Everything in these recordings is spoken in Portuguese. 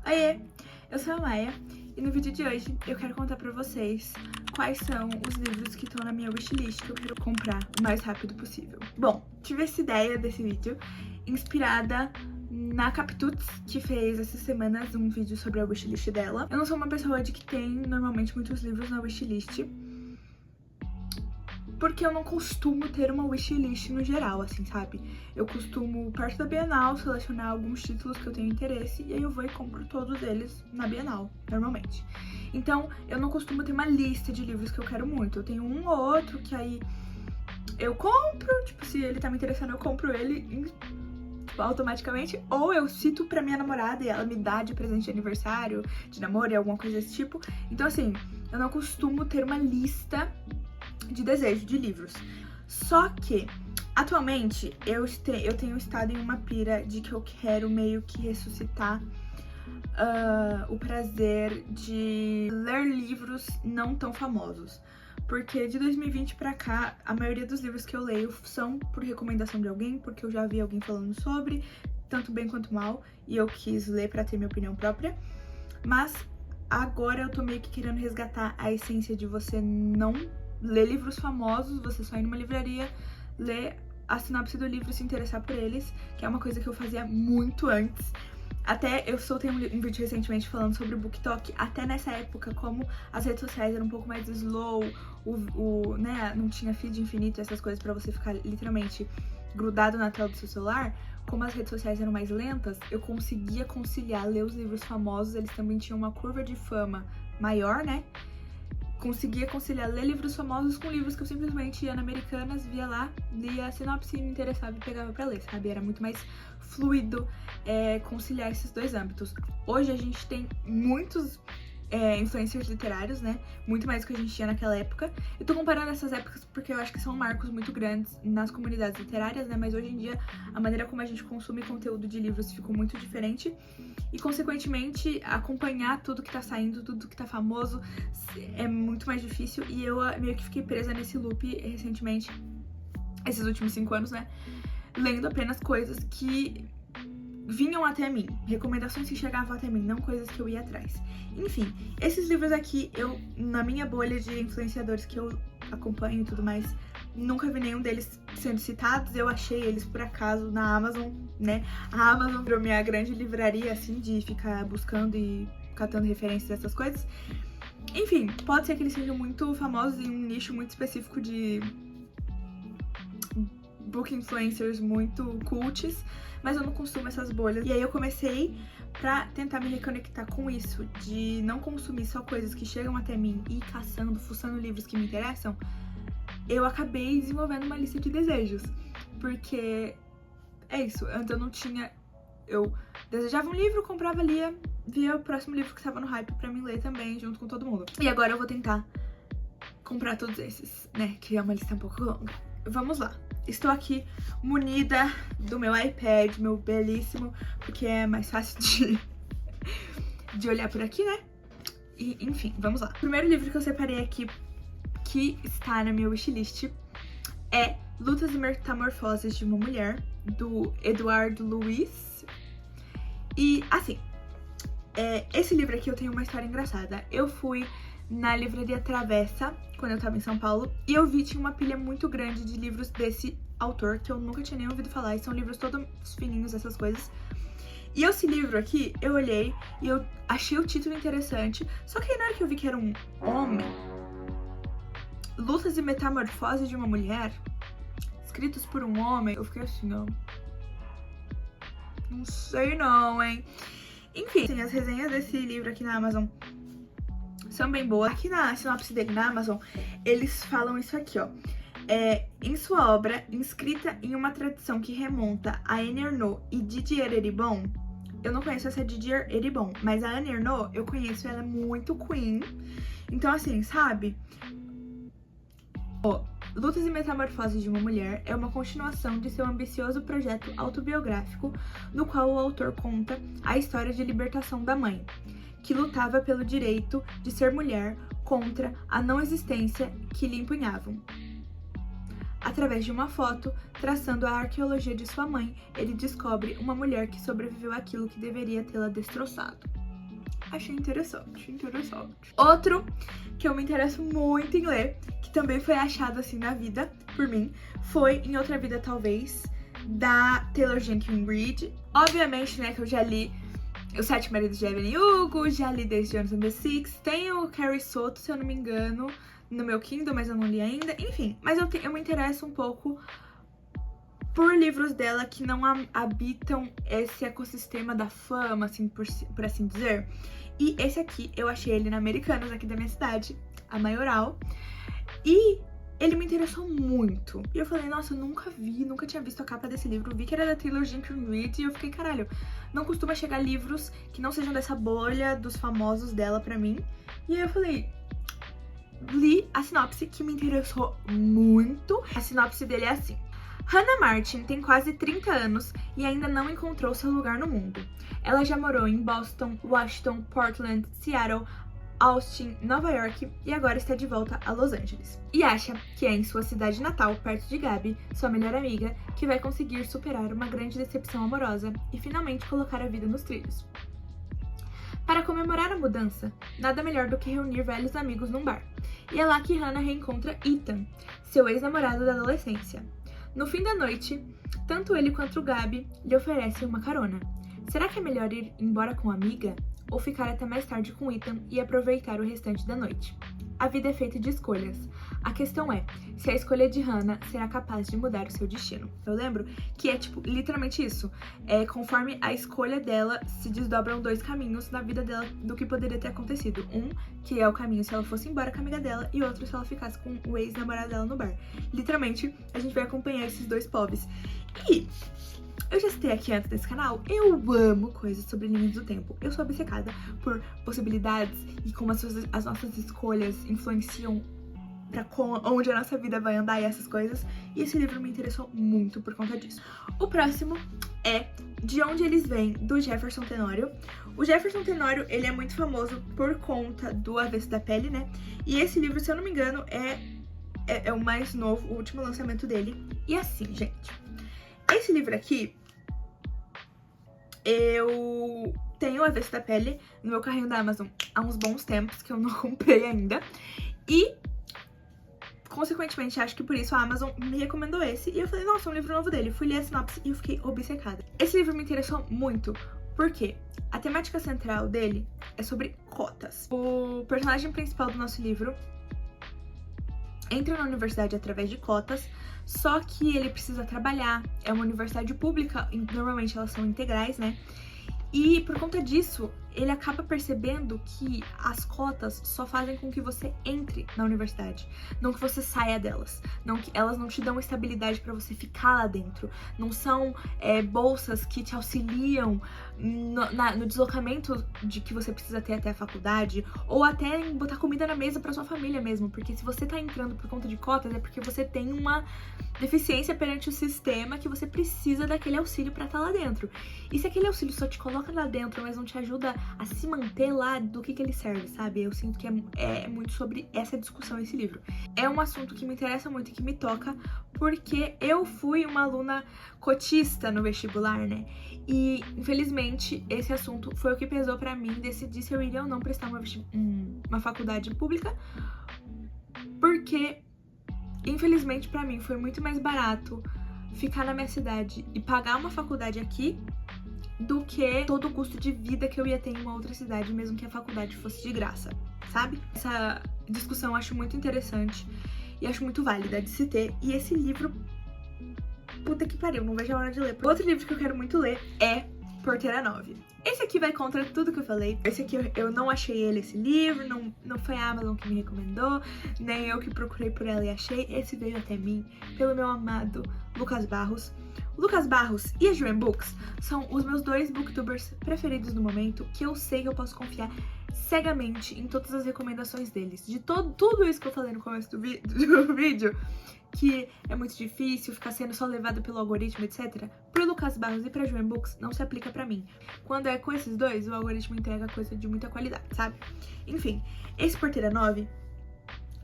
Oiê, eu sou a Maia e no vídeo de hoje eu quero contar pra vocês quais são os livros que estão na minha wishlist que eu quero comprar o mais rápido possível. Bom, tive essa ideia desse vídeo inspirada na Captuts, que fez essas semanas um vídeo sobre a wishlist dela. Eu não sou uma pessoa de que tem normalmente muitos livros na wishlist, porque eu não costumo ter uma wishlist no geral, assim, sabe? Eu costumo, perto da Bienal, selecionar alguns títulos que eu tenho interesse e aí eu vou e compro todos eles na Bienal, normalmente. Então, eu não costumo ter uma lista de livros que eu quero muito. Eu tenho um ou outro que aí eu compro, tipo, se ele tá me interessando, eu compro ele automaticamente, ou eu cito pra minha namorada e ela me dá de presente de aniversário, de namoro e alguma coisa desse tipo. Então, assim, eu não costumo ter uma lista de desejo de livros. Só que, atualmente, eu tenho estado em uma pira de que eu quero meio que ressuscitar o prazer de ler livros não tão famosos. Porque de 2020 pra cá, a maioria dos livros que eu leio são por recomendação de alguém, porque eu já vi alguém falando sobre, tanto bem quanto mal, e eu quis ler pra ter minha opinião própria. Mas agora eu tô meio que querendo resgatar a essência de você não ler livros famosos, você só ir numa livraria, ler a sinopse do livro e se interessar por eles, que é uma coisa que eu fazia muito antes. Até eu soltei um vídeo recentemente falando sobre o BookTok. Até nessa época, como as redes sociais eram um pouco mais slow, né, não tinha feed infinito, essas coisas pra você ficar literalmente grudado na tela do seu celular, como as redes sociais eram mais lentas, eu conseguia conciliar ler os livros famosos, eles também tinham uma curva de fama maior, né? Conseguia conciliar ler livros famosos com livros que eu simplesmente ia na Americanas, via lá, lia a sinopse, me interessava e pegava pra ler, sabe? Era muito mais fluido conciliar esses dois âmbitos. Hoje a gente tem muitos influencers literários, né? Muito mais do que a gente tinha naquela época. Eu tô comparando essas épocas porque eu acho que são marcos muito grandes nas comunidades literárias, né? Mas hoje em dia a maneira como a gente consome conteúdo de livros ficou muito diferente. E, consequentemente, acompanhar tudo que tá saindo, tudo que tá famoso, é muito mais difícil. E eu meio que fiquei presa nesse loop recentemente, esses últimos 5 anos, né? Lendo apenas coisas que vinham até mim, recomendações que chegavam até mim, não coisas que eu ia atrás. Enfim, esses livros aqui, eu, na minha bolha de influenciadores que eu acompanho e tudo mais, nunca vi nenhum deles sendo citados. Eu achei eles por acaso na Amazon, né? A Amazon virou minha grande livraria, assim, de ficar buscando e catando referências dessas coisas. Enfim, pode ser que eles sejam muito famosos em um nicho muito específico de book influencers muito cults, mas eu não consumo essas bolhas. E aí eu comecei pra tentar me reconectar com isso, de não consumir só coisas que chegam até mim e ir caçando, fuçando livros que me interessam. Eu acabei desenvolvendo uma lista de desejos, porque é isso, antes eu não tinha... Eu desejava um livro, comprava, lia, via o próximo livro que estava no hype pra mim ler também, junto com todo mundo. E agora eu vou tentar comprar todos esses, né, que é uma lista um pouco longa. Vamos lá. Estou aqui munida do meu iPad, meu belíssimo, porque é mais fácil de olhar por aqui, né? E, enfim, vamos lá. O primeiro livro que eu separei aqui, que está na minha wishlist, é Lutas e Metamorfoses de uma Mulher, do Eduardo Luiz. E, assim, esse livro aqui eu tenho uma história engraçada. Eu fui na livraria Travessa, quando eu tava em São Paulo, e eu vi, tinha uma pilha muito grande de livros desse autor, que eu nunca tinha nem ouvido falar, e são livros todos fininhos, essas coisas. E esse livro aqui, eu olhei e eu achei o título interessante, só que aí na hora que eu vi que era um homem, Lutas e Metamorfoses de uma Mulher, escritos por um homem, eu fiquei assim, ó, não sei não, hein? Enfim, assim, as resenhas desse livro aqui na Amazon são bem boas. Aqui na sinopse dele na Amazon, eles falam isso aqui, ó. Em sua obra, inscrita em uma tradição que remonta a Annie Ernaux e Didier Eribon, eu não conheço essa Didier Eribon, mas a Annie Ernaux, eu conheço, ela é muito queen. Então, assim, sabe? Lutas e Metamorfoses de uma Mulher é uma continuação de seu ambicioso projeto autobiográfico, no qual o autor conta a história de libertação da mãe, que lutava pelo direito de ser mulher contra a não existência que lhe empunhavam. Através de uma foto, traçando a arqueologia de sua mãe, ele descobre uma mulher que sobreviveu àquilo que deveria tê-la destroçado. achei interessante. Outro que eu me interesso muito em ler, que também foi achado assim na vida, por mim, foi Em Outra Vida Talvez, da Taylor Jenkins Reid. Obviamente, né, que eu já li Os Sete Maridos de Evelyn Hugo, já li Daisy Jones and the Six, tem o Carrie Soto, se eu não me engano, no meu Kindle, mas eu não li ainda. Enfim, mas eu me interesso um pouco por livros dela que não habitam esse ecossistema da fama, assim, por assim dizer. E esse aqui, eu achei ele na Americanas, aqui da minha cidade, a Maioral. E ele me interessou muito. E eu falei, nossa, eu nunca tinha visto a capa desse livro. Vi que era da Taylor Jenkins Reid e eu fiquei, caralho, não costuma chegar livros que não sejam dessa bolha dos famosos dela pra mim. E aí eu falei, li a sinopse, que me interessou muito. A sinopse dele é assim: Hannah Martin tem quase 30 anos e ainda não encontrou seu lugar no mundo. Ela já morou em Boston, Washington, Portland, Seattle, Austin, Nova York e agora está de volta a Los Angeles. E acha que é em sua cidade natal, perto de Gabi, sua melhor amiga, que vai conseguir superar uma grande decepção amorosa e finalmente colocar a vida nos trilhos. Para comemorar a mudança, nada melhor do que reunir velhos amigos num bar. E é lá que Hannah reencontra Ethan, seu ex-namorado da adolescência. No fim da noite, tanto ele quanto Gabi lhe oferecem uma carona. Será que é melhor ir embora com a amiga? Ou ficar até mais tarde com Ethan e aproveitar o restante da noite? A vida é feita de escolhas. A questão é se a escolha de Hannah será capaz de mudar o seu destino. Eu lembro que é, tipo, literalmente isso. Conforme a escolha dela, se desdobram dois caminhos na vida dela do que poderia ter acontecido. Um, que é o caminho se ela fosse embora com a amiga dela, e outro se ela ficasse com o ex-namorado dela no bar. Literalmente, a gente vai acompanhar esses dois pobres. E eu já citei aqui antes desse canal, eu amo coisas sobre linhas do tempo. Eu sou obcecada por possibilidades e como as nossas escolhas influenciam pra onde a nossa vida vai andar e essas coisas. E esse livro me interessou muito por conta disso. O próximo é De Onde Eles Vêm, do Jefferson Tenório. O Jefferson Tenório, ele é muito famoso por conta do Avesso da Pele, né? E esse livro, se eu não me engano, é o mais novo, o último lançamento dele. E assim, gente, esse livro aqui, eu tenho o Avesso da Pele no meu carrinho da Amazon há uns bons tempos, que eu não comprei ainda. E, consequentemente, acho que por isso a Amazon me recomendou esse. E eu falei, nossa, é um livro novo dele. Fui ler a sinopse e eu fiquei obcecada. Esse livro me interessou muito, porque a temática central dele é sobre cotas. O personagem principal do nosso livro entra na universidade através de cotas, só que ele precisa trabalhar. É uma universidade pública, normalmente elas são integrais, né? E por conta disso, ele acaba percebendo que as cotas só fazem com que você entre na universidade, não que você saia delas. Elas não te dão estabilidade pra você ficar lá dentro. Não são bolsas que te auxiliam no deslocamento de que você precisa ter até a faculdade, ou até em botar comida na mesa pra sua família mesmo. Porque se você tá entrando por conta de cotas, é porque você tem uma deficiência perante o sistema que você precisa daquele auxílio pra estar lá dentro. E se aquele auxílio só te coloca lá dentro, mas não te ajuda a se manter lá, do que ele serve, sabe? Eu sinto que é muito sobre essa discussão esse livro. É um assunto que me interessa muito e que me toca, porque eu fui uma aluna cotista no vestibular, né? E, infelizmente, esse assunto foi o que pesou pra mim decidir se eu iria ou não prestar uma faculdade pública, porque, infelizmente, pra mim foi muito mais barato ficar na minha cidade e pagar uma faculdade aqui do que todo o custo de vida que eu ia ter em uma outra cidade, mesmo que a faculdade fosse de graça, sabe? Essa discussão eu acho muito interessante e acho muito válida de se ter. E esse livro, puta que pariu, não vejo a hora de ler. Outro livro que eu quero muito ler é Porteira 9. Esse aqui vai contra tudo que eu falei. Esse aqui eu não achei esse livro, não foi a Amazon que me recomendou, nem eu que procurei por ela e achei. Esse veio até mim pelo meu amado Lucas Barros. O Lucas Barros e a Joanne Books são os meus dois booktubers preferidos no momento, que eu sei que eu posso confiar cegamente em todas as recomendações deles. De tudo isso que eu falei no começo do vídeo, que é muito difícil ficar sendo só levado pelo algoritmo, etc. Pro Lucas Barros e pra Joanne Books não se aplica pra mim. Quando é com esses dois, o algoritmo entrega coisa de muita qualidade, sabe? Enfim, esse Porteira 9,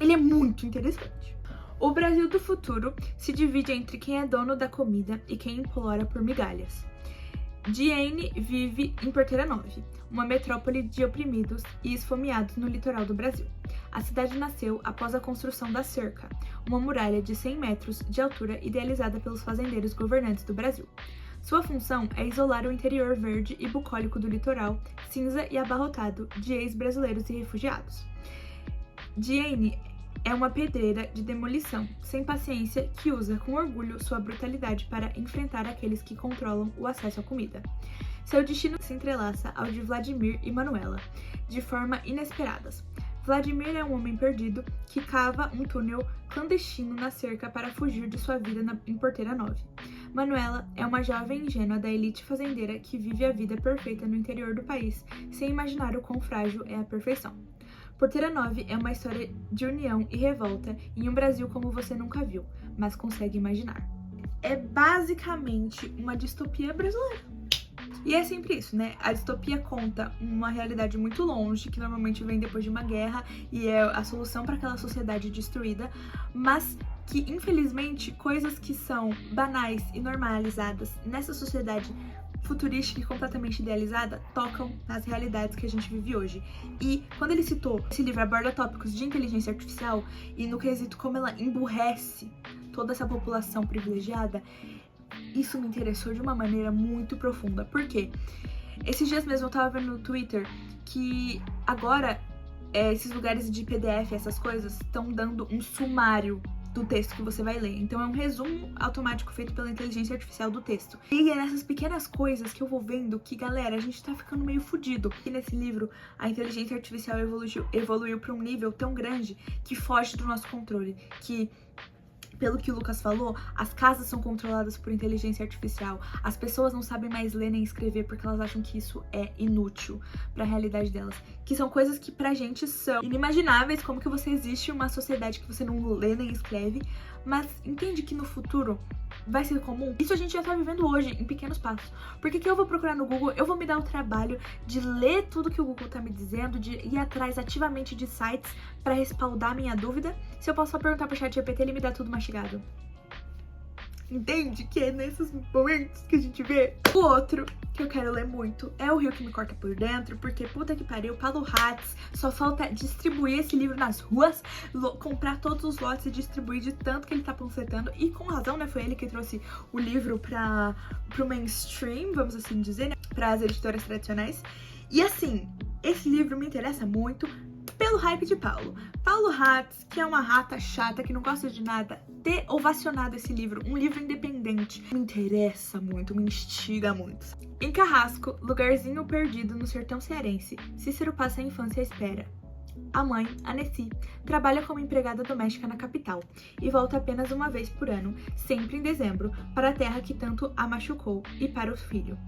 ele é muito interessante. O Brasil do futuro se divide entre quem é dono da comida e quem implora por migalhas. Diane vive em Porteira 9, uma metrópole de oprimidos e esfomeados no litoral do Brasil. A cidade nasceu após a construção da Cerca, uma muralha de 100 metros de altura idealizada pelos fazendeiros governantes do Brasil. Sua função é isolar o interior verde e bucólico do litoral, cinza e abarrotado de ex-brasileiros e refugiados. Diane é uma pedreira de demolição, sem paciência, que usa com orgulho sua brutalidade para enfrentar aqueles que controlam o acesso à comida. Seu destino se entrelaça ao de Vladimir e Manuela, de forma inesperadas. Vladimir é um homem perdido que cava um túnel clandestino na cerca para fugir de sua vida em Porteira 9. Manuela é uma jovem ingênua da elite fazendeira que vive a vida perfeita no interior do país, sem imaginar o quão frágil é a perfeição. Porteira 9 é uma história de união e revolta em um Brasil como você nunca viu, mas consegue imaginar. É basicamente uma distopia brasileira. E é sempre isso, né? A distopia conta uma realidade muito longe, que normalmente vem depois de uma guerra e é a solução para aquela sociedade destruída, mas que, infelizmente, coisas que são banais e normalizadas nessa sociedade futurística e completamente idealizada tocam nas realidades que a gente vive hoje. E quando ele citou esse livro aborda tópicos de inteligência artificial e no quesito como ela emburrece toda essa população privilegiada, isso me interessou de uma maneira muito profunda. Por quê? Esses dias mesmo eu tava vendo no Twitter que agora esses lugares de PDF, essas coisas, estão dando um sumário do texto que você vai ler. Então é um resumo automático feito pela inteligência artificial do texto. E é nessas pequenas coisas que eu vou vendo que, galera, a gente tá ficando meio fudido. E nesse livro, a inteligência artificial evoluiu para um nível tão grande que foge do nosso controle. Que, pelo que o Lucas falou, as casas são controladas por inteligência artificial. As pessoas não sabem mais ler nem escrever porque elas acham que isso é inútil para a realidade delas. Que são coisas que pra gente são inimagináveis, como que você existe em uma sociedade que você não lê nem escreve, mas entende que no futuro vai ser comum. Isso a gente já tá vivendo hoje, em pequenos passos. Porque que eu vou procurar no Google, eu vou me dar o trabalho de ler tudo que o Google tá me dizendo, de ir atrás ativamente de sites pra respaldar a minha dúvida, se eu posso só perguntar pro ChatGPT, ele me dá tudo mastigado. Entende? Que é nesses momentos que a gente vê. O outro que eu quero ler muito é O Rio que Me Corta por Dentro, porque puta que pariu, Paulo Hatz, só falta distribuir esse livro nas ruas, comprar todos os lotes e distribuir de tanto que ele tá panfletando, e com razão, né, foi ele que trouxe o livro pro mainstream, vamos assim dizer, né, pras editoras tradicionais. E assim, esse livro me interessa muito pelo hype de Paulo. Paulo Hatz, que é uma rata chata, que não gosta de nada, ter ovacionado esse livro, um livro independente, me interessa muito, me instiga muito. Em Carrasco, lugarzinho perdido no sertão cearense, Cícero passa a infância à espera. A mãe, a Nessi, trabalha como empregada doméstica na capital e volta apenas uma vez por ano, sempre em dezembro, para a terra que tanto a machucou e para o filho.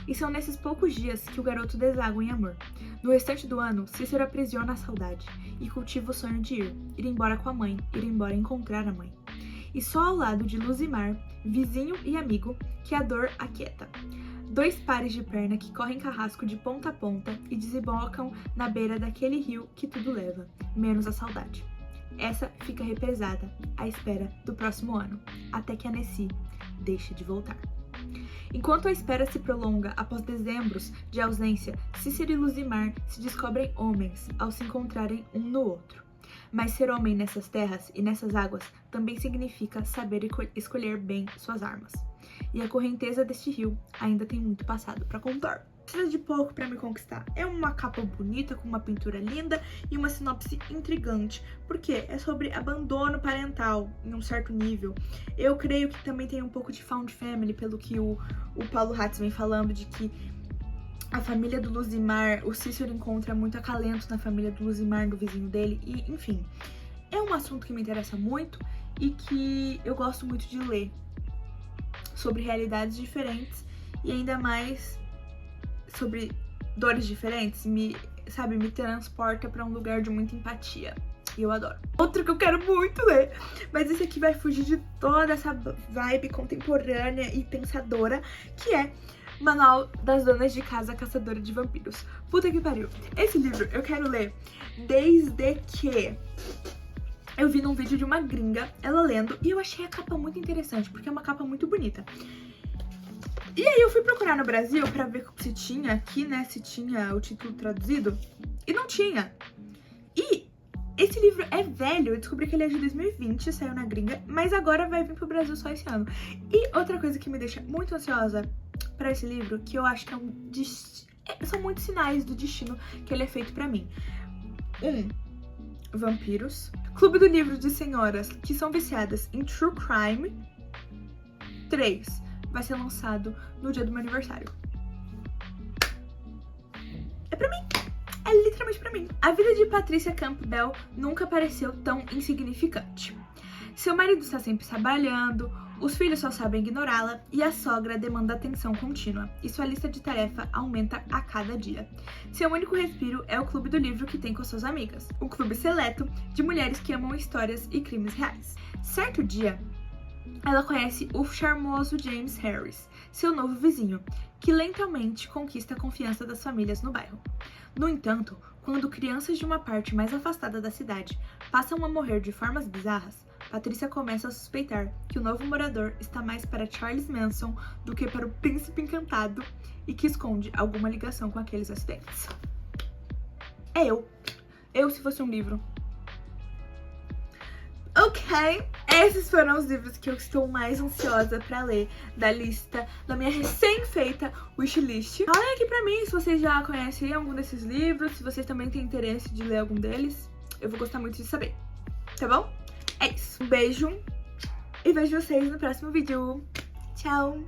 E são nesses poucos dias que o garoto deságua em amor. No restante do ano, Cícero aprisiona a saudade e cultiva o sonho de ir embora com a mãe, ir embora encontrar a mãe. E só ao lado de Luzimar, vizinho e amigo, que a dor aquieta. Dois pares de perna que correm Carrasco de ponta a ponta e desembocam na beira daquele rio que tudo leva, menos a saudade. Essa fica represada, à espera do próximo ano, até que a Nessi deixe de voltar. Enquanto a espera se prolonga após dezembros de ausência, Cícero e Luzimar se descobrem homens ao se encontrarem um no outro. Mas ser homem nessas terras e nessas águas também significa saber escolher bem suas armas. E a correnteza deste rio ainda tem muito passado para contar. Precisa de pouco para me conquistar. É uma capa bonita, com uma pintura linda e uma sinopse intrigante, porque é sobre abandono parental em um certo nível. Eu creio que também tem um pouco de found family, pelo que o Paulo Hatz vem falando, de que a família do Luzimar, o Cícero encontra muito acalento na família do Luzimar, do vizinho dele, e enfim. É um assunto que me interessa muito e que eu gosto muito de ler, sobre realidades diferentes e ainda mais sobre dores diferentes, me transporta pra um lugar de muita empatia. E eu adoro. Outro que eu quero muito ler, mas esse aqui vai fugir de toda essa vibe contemporânea e pensadora, que é Manual das Donas de Casa Caçadora de Vampiros. Puta que pariu. Esse livro eu quero ler desde que eu vi num vídeo de uma gringa, ela lendo, e eu achei a capa muito interessante, porque é uma capa muito bonita. E aí eu fui procurar no Brasil pra ver se tinha aqui, né, se tinha o título traduzido, e não tinha. E esse livro é velho, eu descobri que ele é de 2020, saiu na gringa, mas agora vai vir pro Brasil só esse ano. E outra coisa que me deixa muito ansiosa pra esse livro, que eu acho que são muitos sinais do destino que ele é feito pra mim. Vampiros. Clube do Livro de senhoras que são viciadas em true crime. 3. Vai ser lançado no dia do meu aniversário. É pra mim. É literalmente pra mim. A vida de Patricia Campbell nunca pareceu tão insignificante. Seu marido está sempre trabalhando, os filhos só sabem ignorá-la e a sogra demanda atenção contínua, e sua lista de tarefa aumenta a cada dia. Seu único respiro é o clube do livro que tem com suas amigas, um clube seleto de mulheres que amam histórias e crimes reais. Certo dia, ela conhece o charmoso James Harris, seu novo vizinho, que lentamente conquista a confiança das famílias no bairro. No entanto, quando crianças de uma parte mais afastada da cidade passam a morrer de formas bizarras, Patricia começa a suspeitar que o novo morador está mais para Charles Manson do que para o Príncipe Encantado e que esconde alguma ligação com aqueles acidentes. É eu. Eu se fosse um livro. Ok, esses foram os livros que eu estou mais ansiosa pra ler da lista da minha recém-feita wishlist. Falem aqui pra mim se vocês já conhecem algum desses livros, se vocês também têm interesse de ler algum deles. Eu vou gostar muito de saber, tá bom? É isso. Um beijo e vejo vocês no próximo vídeo. Tchau!